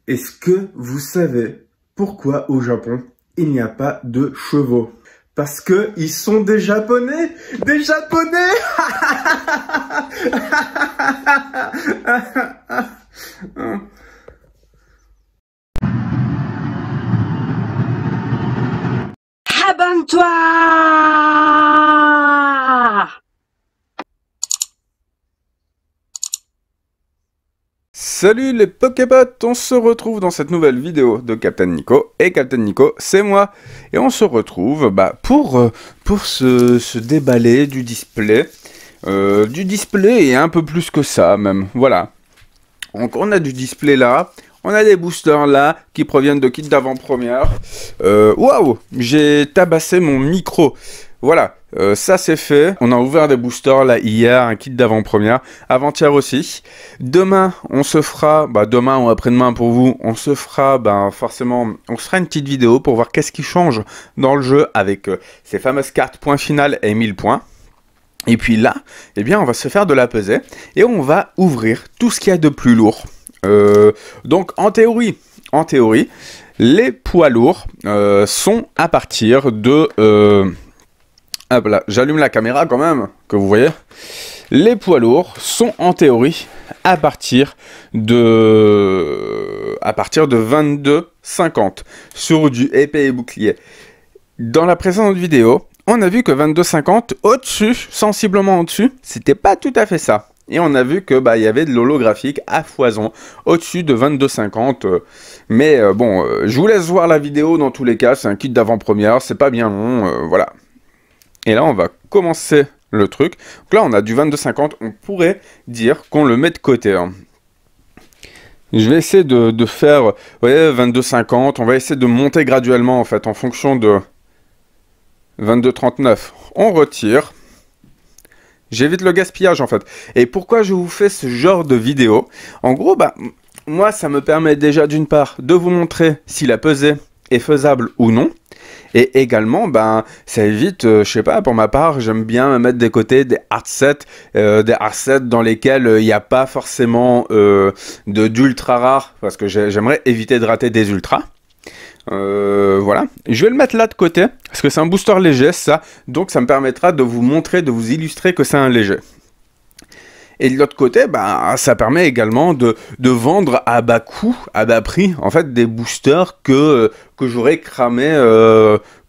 Est-ce que vous savez pourquoi au Japon, il n'y a pas de chevaux? Parce que ils sont des Japonais! Des Japonais! Abonne-toi! Salut les Poképotes, on se retrouve dans cette nouvelle vidéo de Captain Nico. Et Captain Nico, c'est moi. Et on se retrouve pour se déballer du display. Et un peu plus que ça même, voilà. Donc on a du display là. On a des boosters là, qui proviennent de kits d'avant-première. Waouh, j'ai tabassé mon micro. Voilà, ça c'est fait. On a ouvert des boosters là hier, un kit d'avant-première. Avant-hier aussi. Demain, on se fera, demain ou après-demain pour vous, on se fera, forcément, on se fera une petite vidéo pour voir qu'est-ce qui change dans le jeu avec ces fameuses cartes point final et 1000 points. Et puis là, eh bien, on va se faire de la pesée et on va ouvrir tout ce qu'il y a de plus lourd. Donc en théorie, les poids lourds sont à partir de... hop là, j'allume la caméra quand même, que vous voyez. Les poids lourds sont en théorie à partir de 22,50 sur du épée et bouclier. Dans la précédente vidéo, on a vu que 22,50 au-dessus, sensiblement au-dessus, c'était pas tout à fait ça. Et on a vu que il y avait de l'holographique à foison au-dessus de 22,50. Mais bon, je vous laisse voir la vidéo dans tous les cas. C'est un kit d'avant-première, c'est pas bien long, voilà. Et là, on va commencer le truc. Donc là, on a du 22,50. On pourrait dire qu'on le met de côté. Hein. Je vais essayer de faire, vous voyez, 22,50. On va essayer de monter graduellement en fait en fonction de 22,39. On retire. J'évite le gaspillage en fait. Et pourquoi je vous fais ce genre de vidéo? En gros, moi ça me permet déjà d'une part de vous montrer si la pesée est faisable ou non. Et également, ça évite, je sais pas, pour ma part, j'aime bien mettre de côté des hard sets dans lesquels il n'y a pas forcément d'ultra rares, parce que j'aimerais éviter de rater des ultras. Voilà, je vais le mettre là de côté parce que c'est un booster léger ça, donc ça me permettra de vous montrer, de vous illustrer que c'est un léger. Et de l'autre côté, ça permet également de vendre à bas coût, à bas prix, en fait, des boosters que j'aurais cramé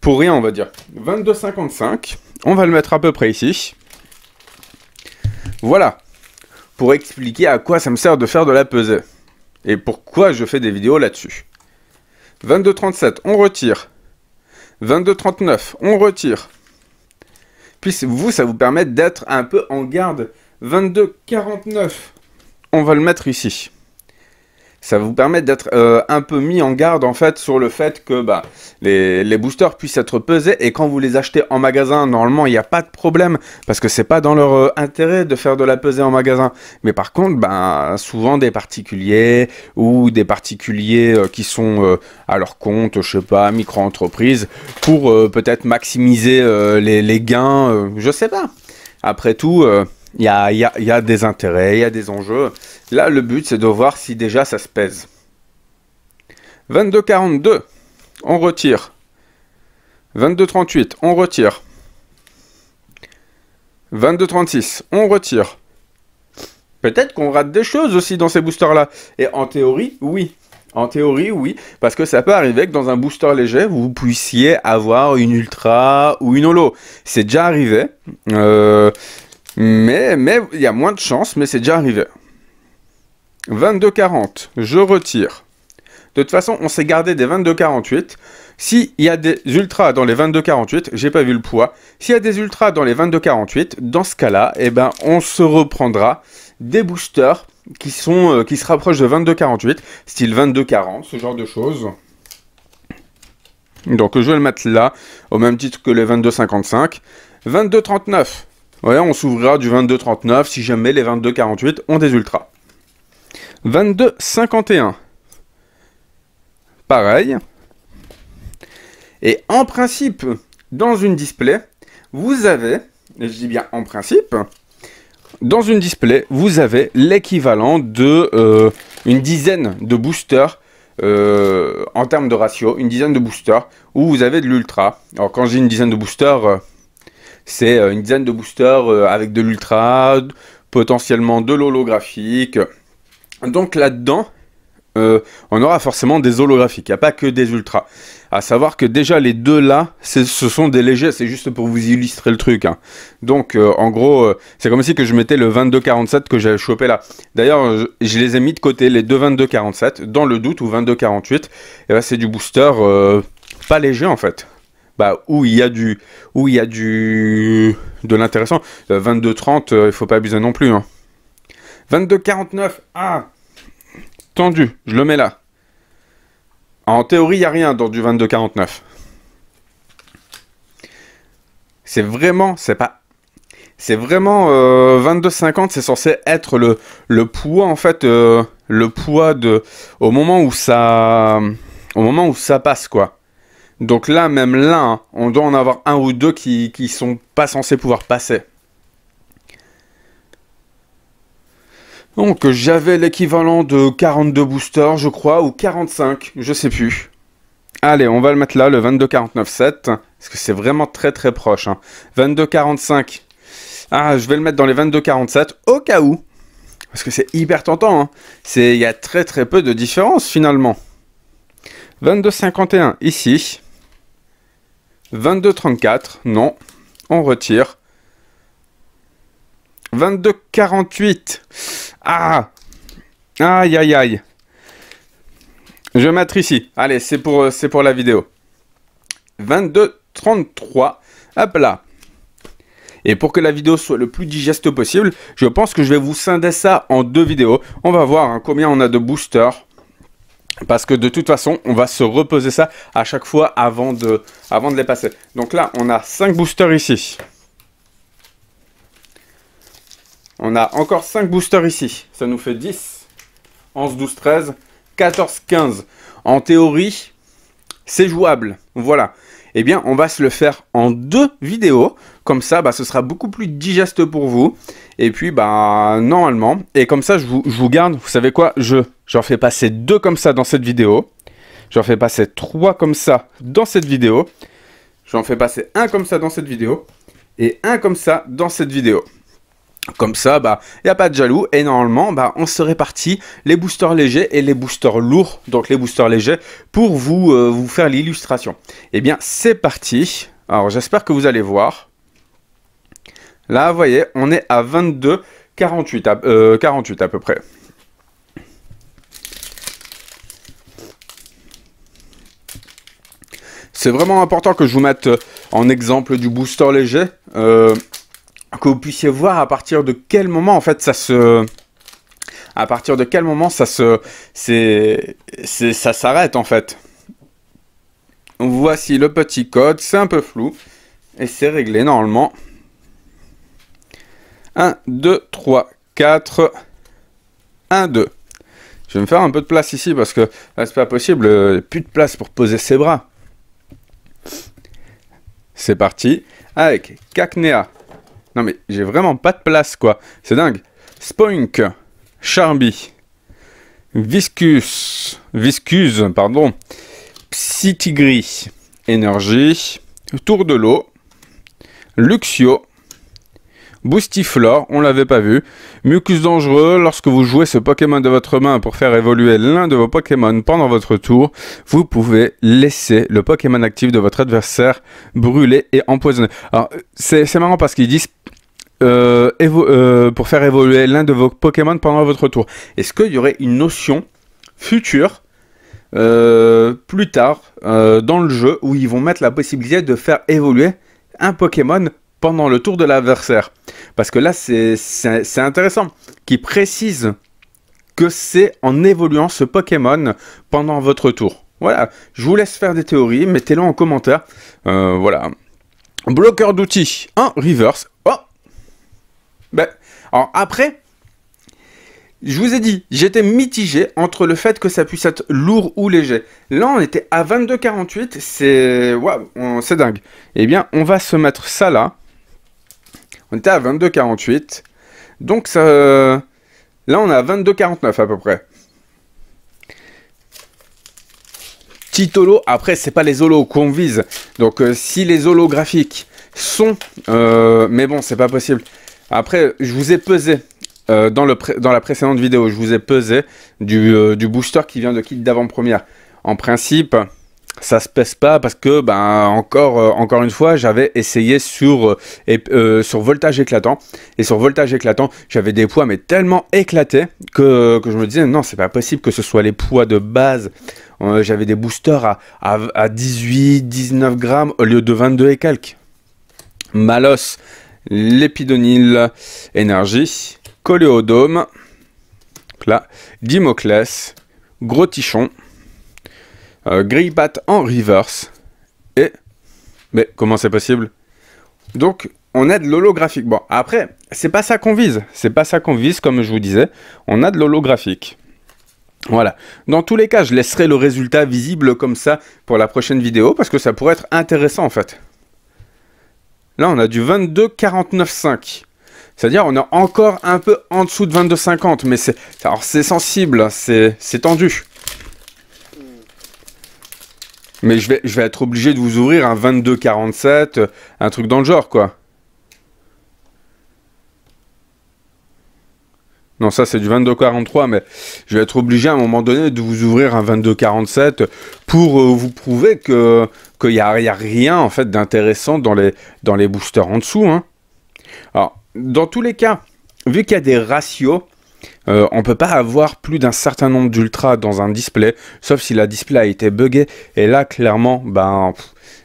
pour rien, on va dire. 22,55, on va le mettre à peu près ici. Voilà, pour expliquer à quoi ça me sert de faire de la pesée et pourquoi je fais des vidéos là-dessus. 22,37, on retire. 22,39, on retire. Puis vous, ça vous permet d'être un peu en garde. 22,49, on va le mettre ici. Ça va vous permettre d'être un peu mis en garde en fait sur le fait que les boosters puissent être pesés et quand vous les achetez en magasin, normalement il n'y a pas de problème parce que c'est pas dans leur intérêt de faire de la pesée en magasin. Mais par contre, souvent des particuliers ou des particuliers qui sont à leur compte, je sais pas, micro-entreprise, pour peut-être maximiser les gains, je sais pas. Après tout... Il y a des intérêts, il y a des enjeux. Là, le but, c'est de voir si déjà ça se pèse. 22,42, on retire. 22,38, on retire. 22,36, on retire. Peut-être qu'on rate des choses aussi dans ces boosters-là. Et en théorie, oui. En théorie, oui. Parce que ça peut arriver que dans un booster léger, vous puissiez avoir une ultra ou une holo. C'est déjà arrivé. Mais il y a moins de chance, mais c'est déjà arrivé. 22,40, je retire. De toute façon, on s'est gardé des 22,48. S'il y a des ultras dans les 22,48, j'ai pas vu le poids. S'il y a des ultras dans les 22,48, dans ce cas-là, on se reprendra des boosters qui se rapprochent de 22,48, style 22,40, ce genre de choses. Donc je vais le mettre là, au même titre que les 22,55. 22,39. Ouais, on s'ouvrira du 22,39 si jamais les 22,48 ont des ultras. 22,51. Pareil. Et en principe, dans une display, vous avez, et je dis bien en principe, dans une display, vous avez l'équivalent de une dizaine de boosters en termes de ratio, une dizaine de boosters où vous avez de l'ultra. Alors quand je dis une dizaine de boosters, c'est une dizaine de boosters avec de l'ultra, potentiellement de l'holographique. Donc là-dedans, on aura forcément des holographiques, il n'y a pas que des ultras. À savoir que déjà les deux là, ce sont des légers, c'est juste pour vous illustrer le truc. Hein. Donc en gros, c'est comme si que je mettais le 2247 que j'avais chopé là. D'ailleurs, je les ai mis de côté, les deux 2247, dans le doute, ou 2248. Et ben, c'est du booster pas léger en fait. Bah, où il y a de l'intéressant. 2230, il faut pas abuser non plus. Hein. 2249, ah, tendu, je le mets là. En théorie, il n'y a rien dans du 2249. C'est vraiment 2250, c'est censé être le poids, en fait, le poids au moment où ça passe, quoi. Donc là, même là, hein, on doit en avoir un ou deux qui sont pas censés pouvoir passer. Donc j'avais l'équivalent de 42 boosters, je crois, ou 45, je sais plus. Allez, on va le mettre là, le 2249-7, parce que c'est vraiment très très proche. Hein. 2245, ah, je vais le mettre dans les 2247, au cas où, parce que c'est hyper tentant. Hein. Il y a très très peu de différence finalement. 2251, ici. 2234, non, on retire. 2248, ah, aïe aïe aïe. Je vais mettre ici. Allez, c'est pour la vidéo. 2233, hop là. Et pour que la vidéo soit le plus digeste possible, je pense que je vais vous scinder ça en deux vidéos. On va voir hein, combien on a de boosters. Parce que de toute façon, on va se reposer ça à chaque fois avant de les passer. Donc là, on a 5 boosters ici. On a encore 5 boosters ici. Ça nous fait 10, 11, 12, 13, 14, 15. En théorie, c'est jouable. Voilà. Eh bien, on va se le faire en deux vidéos. Comme ça, bah, ce sera beaucoup plus digeste pour vous. Et puis, bah, normalement. Et comme ça, je vous garde. Vous savez quoi? J'en fais passer 2 comme ça dans cette vidéo. J'en fais passer 3 comme ça dans cette vidéo. J'en fais passer 1 comme ça dans cette vidéo. Et 1 comme ça dans cette vidéo. Comme ça, bah, il n'y a pas de jaloux. Et normalement, bah, on se répartit les boosters légers et les boosters lourds. Donc les boosters légers pour vous faire l'illustration. Eh bien, c'est parti. Alors, j'espère que vous allez voir. Là, vous voyez, on est à 22, 48 à peu près. C'est vraiment important que je vous mette en exemple du booster léger. Que vous puissiez voir à partir de quel moment en fait ça s'arrête en fait. Voici le petit code, c'est un peu flou et c'est réglé normalement. 1, 2, 3, 4, 1, 2. Je vais me faire un peu de place ici parce que c'est pas possible, il n'y a plus de place pour poser ses bras. C'est parti avec Cacnea. Non mais j'ai vraiment pas de place quoi, c'est dingue. Spoink, Charby, Viscuse, pardon, Psytigris, Énergie, Tour de l'eau, Luxio, Boostiflore, on l'avait pas vu, Mucus dangereux, lorsque vous jouez ce Pokémon de votre main pour faire évoluer l'un de vos Pokémon pendant votre tour, vous pouvez laisser le Pokémon actif de votre adversaire brûler et empoisonner. Alors, c'est marrant parce qu'ils disent pour faire évoluer l'un de vos Pokémon pendant votre tour. Est-ce qu'il y aurait une notion future plus tard dans le jeu où ils vont mettre la possibilité de faire évoluer un Pokémon pendant le tour de l'adversaire? Parce que là, c'est intéressant, qui précise que c'est en évoluant ce Pokémon pendant votre tour. Voilà, je vous laisse faire des théories, mettez-le en commentaire. Voilà. Bloqueur d'outils en reverse. Oh, ben, alors après, je vous ai dit, j'étais mitigé entre le fait que ça puisse être lourd ou léger. Là, on était à 22,48, c'est waouh, c'est dingue. Eh bien, on va se mettre ça là. On était à 22,48. Donc, ça, là, on est à 22,49 à peu près. petit holo. Après, c'est pas les holos qu'on vise. Donc, si les holographiques sont... mais bon, c'est pas possible. Après, je vous ai pesé. Dans la précédente vidéo, je vous ai pesé du booster qui vient de kit d'avant-première. En principe, ça se pèse pas parce que, ben, encore une fois, j'avais essayé sur voltage éclatant. Et sur voltage éclatant, j'avais des poids mais tellement éclatés que je me disais, non, c'est pas possible que ce soit les poids de base. J'avais des boosters à 18, 19 grammes au lieu de 22 et quelques. Malos, l'épidonyle, énergie, Coléodome, là, Dimoclès, Gros Tichon, Grillbat en reverse, et... Mais comment c'est possible? Donc, on a de l'holographique. Bon, après, c'est pas ça qu'on vise. C'est pas ça qu'on vise, comme je vous disais. On a de l'holographique. Voilà. Dans tous les cas, je laisserai le résultat visible comme ça pour la prochaine vidéo, parce que ça pourrait être intéressant, en fait. Là, on a du 22,49,5. C'est-à-dire, on est encore un peu en dessous de 22,50, mais c'est sensible, c'est tendu. Mais je vais être obligé de vous ouvrir un 22,47, un truc dans le genre, quoi. Non, ça, c'est du 22,43, mais je vais être obligé à un moment donné de vous ouvrir un 22,47 pour vous prouver qu'il n'y a rien, en fait, d'intéressant dans les boosters en dessous, hein. Alors, dans tous les cas, vu qu'il y a des ratios, on ne peut pas avoir plus d'un certain nombre d'ultras dans un display, sauf si la display a été buggée. Et là, clairement, ben,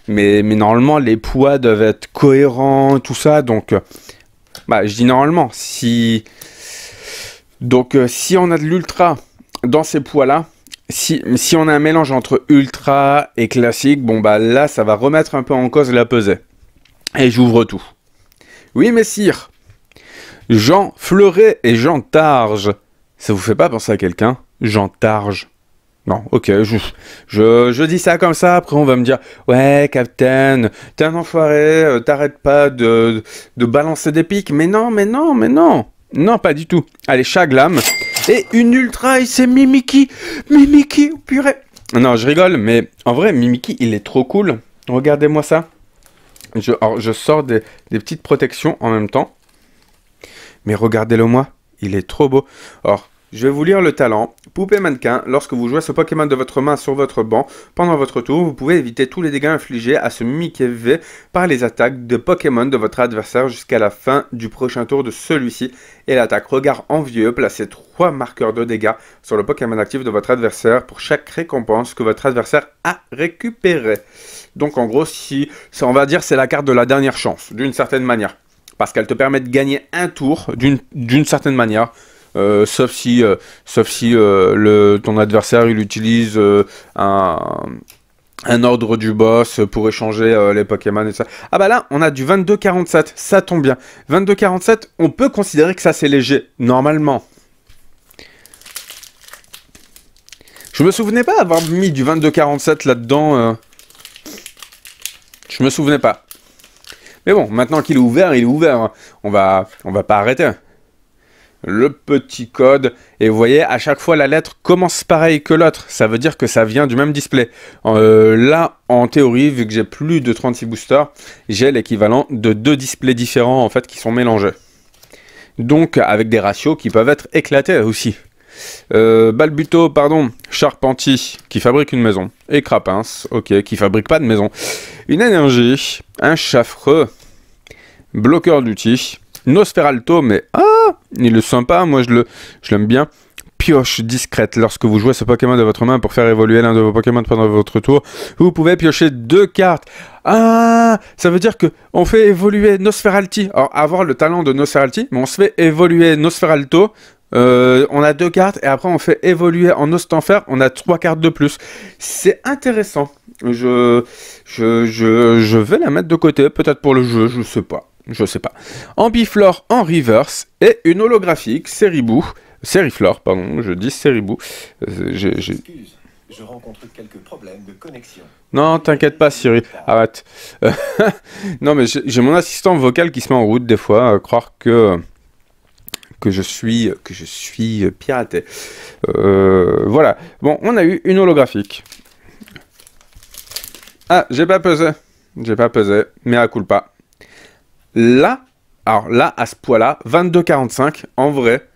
mais normalement, les poids doivent être cohérents, tout ça. Donc, bah, je dis normalement, si on a de l'ultra dans ces poids-là, si on a un mélange entre ultra et classique, bon, bah là, ça va remettre un peu en cause la pesée. Et j'ouvre tout. Oui, messire. Jean Fleuret et Jean Targe. Ça vous fait pas penser à quelqu'un? Jean Targe. Non, ok, je dis ça comme ça, après on va me dire « Ouais, Captain, t'es un enfoiré, t'arrêtes pas de balancer des pics. » Mais non, mais non, mais non. Non, pas du tout. Allez, Chaglam. Et une ultra, et c'est Mimiki. Mimiki, purée. Non, je rigole, mais en vrai, Mimiki, il est trop cool. Regardez-moi ça. Je sors des petites protections en même temps. Mais regardez-le moi, il est trop beau. Or, je vais vous lire le talent. Poupée mannequin, lorsque vous jouez ce Pokémon de votre main sur votre banc, pendant votre tour, vous pouvez éviter tous les dégâts infligés à ce Mimikyu V par les attaques de Pokémon de votre adversaire jusqu'à la fin du prochain tour de celui-ci. Et l'attaque Regard Envieux, placez 3 marqueurs de dégâts sur le Pokémon actif de votre adversaire pour chaque récompense que votre adversaire a récupérée. Donc en gros, on va dire c'est la carte de la dernière chance, d'une certaine manière. Parce qu'elle te permet de gagner un tour d'une certaine manière. Sauf si ton adversaire il utilise un ordre du boss pour échanger les Pokémon et ça. Ah bah là, on a du 22,47, ça tombe bien. 22,47, on peut considérer que ça c'est léger, normalement. Je me souvenais pas avoir mis du 22,47 là-dedans. Je me souvenais pas. Mais bon, maintenant qu'il est ouvert, il est ouvert. On va pas arrêter. Le petit code. Et vous voyez, à chaque fois, la lettre commence pareil que l'autre. Ça veut dire que ça vient du même display. Là, en théorie, vu que j'ai plus de 36 boosters, j'ai l'équivalent de 2 displays différents, en fait, qui sont mélangés. Donc, avec des ratios qui peuvent être éclatés aussi. Balbuto, pardon, Charpentier, qui fabrique une maison. Et Crapins, ok, qui fabrique pas de maison. Une énergie, un Chaffreux, bloqueur d'outils, Nosferalto, mais il est sympa, moi je l'aime bien. Pioche discrète, lorsque vous jouez ce Pokémon de votre main pour faire évoluer l'un de vos Pokémon pendant votre tour, vous pouvez piocher 2 cartes. Ah, ça veut dire que on fait évoluer Nosferalti. Alors, avoir le talent de Nosferalti, mais on se fait évoluer Nosferalto. On a 2 cartes et après on fait évoluer en Ostenfer, on a 3 cartes de plus. C'est intéressant. Je vais la mettre de côté, peut-être pour le jeu, je sais pas. Ambiflore en reverse et une holographique Sériflore, pardon, je dis Séribou. Excuse, je rencontre quelques problèmes de connexion. Non, t'inquiète pas, Siri, arrête. Non, mais j'ai mon assistant vocal qui se met en route des fois, à croire que je suis piraté. Voilà. Bon, on a eu une holographique. Ah, j'ai pas pesé. J'ai pas pesé, mais à culpa. Là, alors là, à ce poids-là, 22,45, en vrai.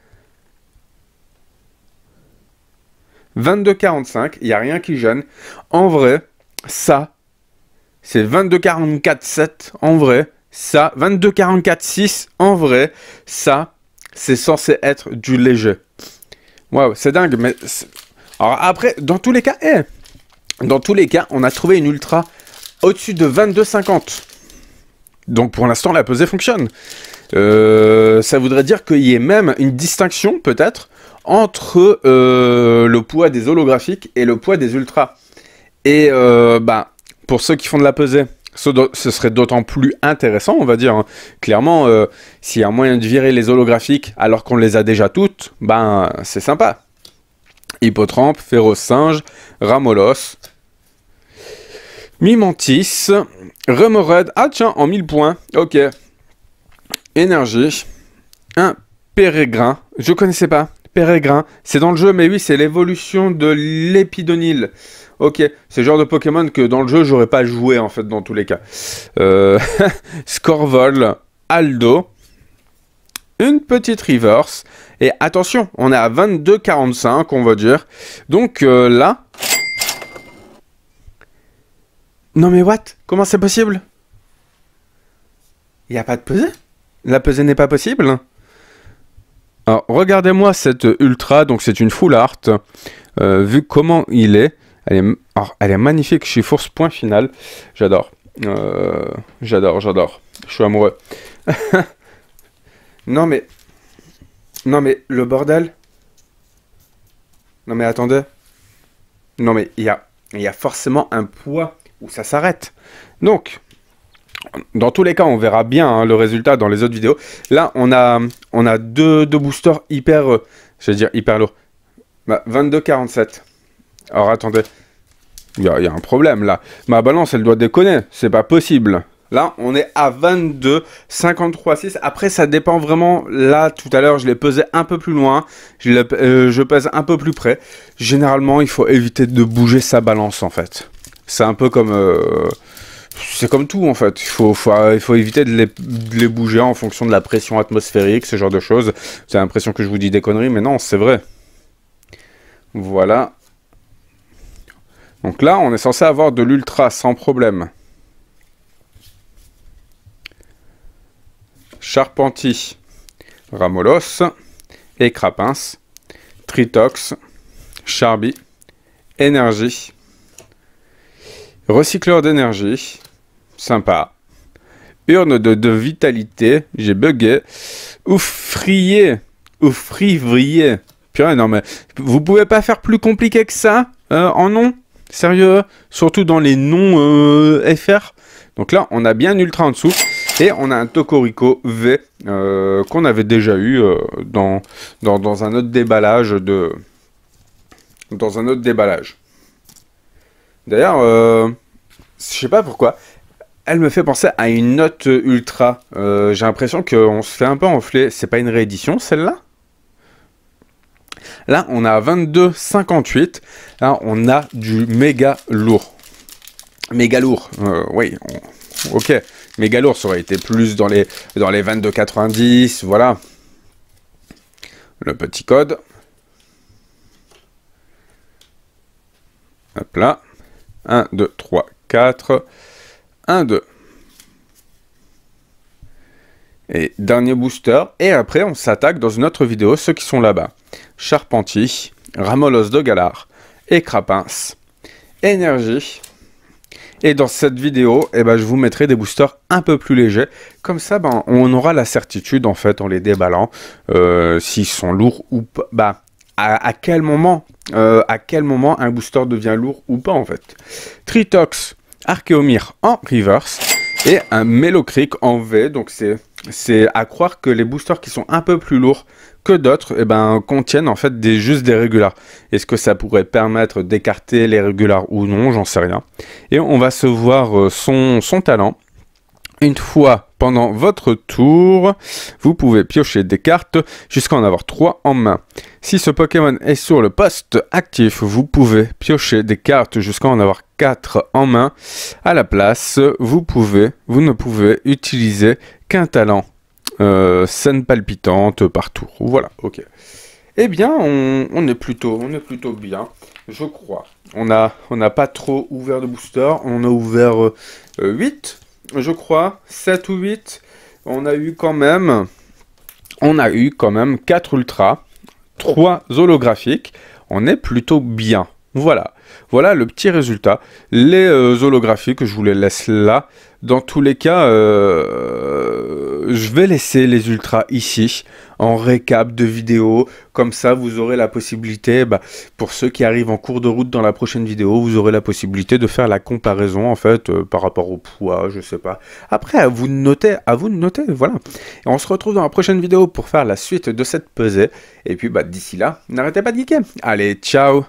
22,45, il n'y a rien qui gêne. En vrai, ça, c'est 22,44,7, en vrai. Ça, 22,44,6, en vrai. Ça, c'est censé être du léger. Waouh, c'est dingue, mais... Alors après, dans tous les cas, on a trouvé une ultra au-dessus de 22,50. Donc pour l'instant, la pesée fonctionne. Ça voudrait dire qu'il y ait même une distinction, peut-être, entre le poids des holographiques et le poids des ultras. Et pour ceux qui font de la pesée, ce serait d'autant plus intéressant, on va dire. Hein. Clairement, s'il y a un moyen de virer les holographiques alors qu'on les a déjà toutes, c'est sympa. Hippotrampe, Féroce Singe, Ramolos, Mimantis, Remored, ah tiens, en 1000 points, ok. Énergie, un Pérégrin, je connaissais pas, Pérégrin, c'est dans le jeu, mais oui, c'est l'évolution de l'Épidonyle. Ok, c'est le genre de Pokémon que dans le jeu, j'aurais pas joué, en fait, dans tous les cas. Scorvol, Aldo, une petite reverse, et attention, on est à 22,45, on va dire. Donc là... Non mais what? Comment c'est possible? Il n'y a pas de pesée? La pesée n'est pas possible? Alors, regardez-moi cette ultra, donc c'est une full art. Vu comment il est, elle est magnifique chez Force Point Final. J'adore. J'adore. Je suis amoureux. Non mais le bordel. Non mais attendez. Non mais il y a forcément un poids où ça s'arrête. Donc, dans tous les cas, on verra bien hein, le résultat dans les autres vidéos. Là, on a deux boosters hyper, je vais dire hyper lourds. 22,47. Alors attendez, il y a un problème là. Ma balance, elle doit déconner. C'est pas possible. Là, on est à 22,53,6. Après, ça dépend vraiment. Là, tout à l'heure, je l'ai pesé un peu plus loin. Je pèse un peu plus près. Généralement, il faut éviter de bouger sa balance, en fait. C'est un peu comme... c'est comme tout, en fait. Il faut éviter de les bouger en fonction de la pression atmosphérique, ce genre de choses. J'ai l'impression que je vous dis des conneries, mais non, c'est vrai. Voilà. Donc là, on est censé avoir de l'ultra sans problème. Charpentier, Ramolos, Écrapince, Tritox, Charby, Énergie, Recycleur d'énergie, sympa, Urne de vitalité, j'ai bugué, Oufrier, purée, non mais, vous pouvez pas faire plus compliqué que ça, en nom, sérieux, surtout dans les noms FR. Donc là, on a bien ultra en dessous. Et on a un Tocorico V qu'on avait déjà eu dans un autre déballage D'ailleurs, je sais pas pourquoi, elle me fait penser à une note ultra. J'ai l'impression qu'on se fait un peu enfler. C'est pas une réédition celle-là? Là, on a 22,58. Là, on a du méga lourd. Méga lourd, oui, ok. Méga lourd, ça aurait été plus dans les 22,90, voilà. Le petit code. Hop là. 1, 2, 3, 4. 1, 2. Et dernier booster. Et après, on s'attaque dans une autre vidéo, ceux qui sont là-bas. Charpentier, Ramolos de Galar, Écrapince, Énergie. Et dans cette vidéo, je vous mettrai des boosters un peu plus légers. Comme ça, on aura la certitude, en fait, en les déballant, s'ils sont lourds ou pas. À quel moment un booster devient lourd ou pas, en fait. Tritox, Archéomir en reverse et un Melocric en V. Donc, c'est à croire que les boosters qui sont un peu plus lourds que d'autres, contiennent en fait juste des régulars. Est-ce que ça pourrait permettre d'écarter les régulars ou non? J'en sais rien. Et on va se voir son talent une fois Pendant votre tour, vous pouvez piocher des cartes jusqu'à en avoir 3 en main. Si ce Pokémon est sur le poste actif, vous pouvez piocher des cartes jusqu'à en avoir 4 en main. À la place, vous ne pouvez utiliser qu'un talent. Scène palpitante par tour. Voilà, ok. Eh bien, on est plutôt bien, je crois. On n'a pas trop ouvert de booster. On a ouvert 8, je crois. 7 ou 8. On a eu quand même 4 ultras, 3 holographiques. On est plutôt bien. Voilà. Voilà le petit résultat. Les holographiques, je vous les laisse là. Dans tous les cas, je vais laisser les ultras ici, en récap de vidéo. Comme ça, vous aurez la possibilité, pour ceux qui arrivent en cours de route dans la prochaine vidéo, vous aurez la possibilité de faire la comparaison, en fait, par rapport au poids, je sais pas. Après, à vous de noter, voilà. Et on se retrouve dans la prochaine vidéo pour faire la suite de cette pesée. Et puis, d'ici là, n'arrêtez pas de geeker. Allez, ciao!